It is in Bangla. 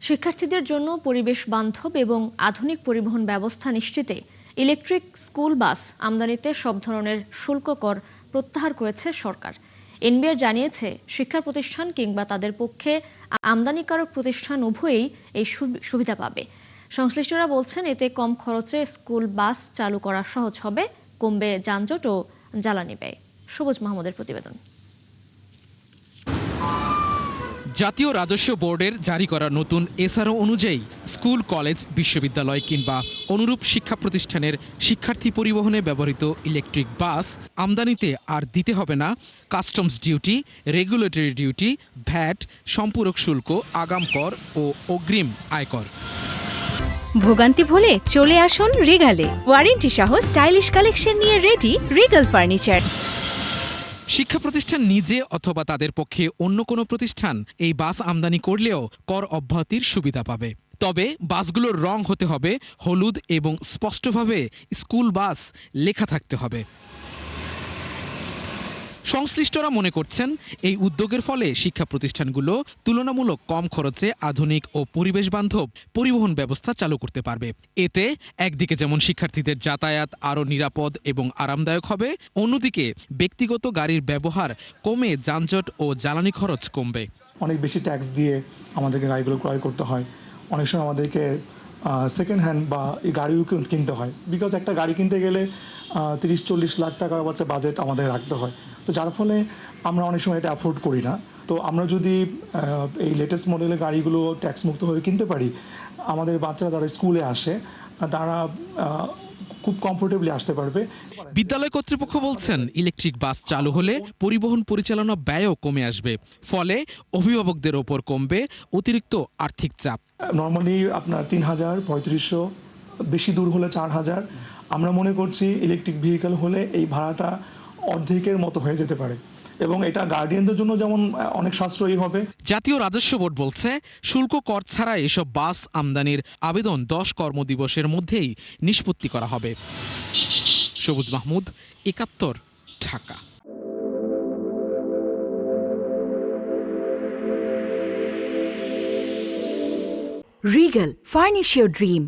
শিক্ষার্থীদের জন্য পরিবেশ বান্ধব এবং আধুনিক পরিবহন ব্যবস্থা নিশ্চিতে ইলেকট্রিক স্কুল বাস আমদানিতে সব ধরনের শুল্ক কর প্রত্যাহার করেছে সরকার। এনবিআর জানিয়েছে, শিক্ষা প্রতিষ্ঠান কিংবা তাদের পক্ষে আমদানিকারক প্রতিষ্ঠান উভয়ই এই সুবিধা পাবে। সংশ্লিষ্টরা বলছেন, এতে কম খরচে স্কুল বাস চালু করা সহজ হবে, কমবে যানজট ও জ্বালানি ব্যয়। সবুজ মাহমুদের প্রতিবেদন। জাতীয় রাজস্ব বোর্ডের জারি করা নতুন এসআরও অনুযায়ী স্কুল, কলেজ, বিশ্ববিদ্যালয় কিংবা অনুরূপ শিক্ষা প্রতিষ্ঠানের শিক্ষার্থী পরিবহনে ব্যবহৃত ইলেকট্রিক বাস আমদানিতে আর দিতে হবে না customs duty, regulatory duty, VAT, সম্পূরক শুল্ক, আগাম কর ও অগ্রিম আয়কর। ভোগান্তি ভুলে চলে আসুন রিগালে। ওয়ারেন্টি সহ স্টাইলিশ কালেকশন নিয়ে রেডি রিগাল ফার্নিচার। শিক্ষা প্রতিষ্ঠান নিজে অথবা তাদের পক্ষে অন্য কোনো প্রতিষ্ঠান এই বাস আমদানি করলেও কর অব্যাহতির সুবিধা পাবে। তবে বাসগুলোর রং হতে হবে হলুদ এবং স্পষ্টভাবে স্কুল বাস লেখা থাকতে হবে। সংশ্লিষ্টরা মনে করছেন, এই উদ্যোগের ফলে শিক্ষা প্রতিষ্ঠানগুলো তুলনামূলক কম খরচে আধুনিক ও পরিবেশ বান্ধব পরিবহন ব্যবস্থা চালু করতে পারবে। এতে একদিকে যেমন শিক্ষার্থীদের যাতায়াত আরও নিরাপদ এবং আরামদায়ক হবে, অন্যদিকে ব্যক্তিগত গাড়ির ব্যবহার কমে যানজট ও জ্বালানি খরচ কমবে। অনেক বেশি ট্যাক্স দিয়ে আমাদেরকে গাড়িগুলো ক্রয় করতে হয়। অনেক সময় আমাদেরকে সেকেন্ড হ্যান্ড বা এই গাড়িও কিনতে হয়, বিকজ একটা গাড়ি কিনতে গেলে 30-40 লাখ টাকার একটা বাজেট আমাদের রাখতে হয়। তো যার ফলে আমরা অনেক সময় এটা অ্যাফোর্ড করি না। তো আমরা যদি এই লেটেস্ট মডেলের গাড়িগুলো ট্যাক্স মুক্ত হয়ে কিনতে পারি, আমাদের বাচ্চারা যারা স্কুলে আসে তারা খুব কমফোর্টেবলি আসতে পারবে। বিদ্যালয় কর্তৃপক্ষ বলছেন, ইলেকট্রিক বাস চালু হলে পরিবহন পরিচালনা ব্যয়ও কমে আসবে, ফলে অভিভাবকদের ওপর কমবে অতিরিক্ত আর্থিক চাপ। নর্মালি আপনার 3000, 3500, বেশি দূর হলে 4000। আমরা মনে করছি ইলেকট্রিক ভেহিকেল হলে এই ভাড়াটা অর্ধেকের মতো হয়ে যেতে পারে এবং এটা গার্ডিয়ানদের জন্য যেমন অনেক সাশ্রয়ী হবে। জাতীয় রাজস্ব বোর্ড বলছে, শুল্ক কর ছাড়া এসব বাস আমদানির আবেদন 10 কর্মদিবসের মধ্যেই নিষ্পত্তি করা হবে। সবুজ Mahmud, 71, Dhaka. Regal, furnish your dream.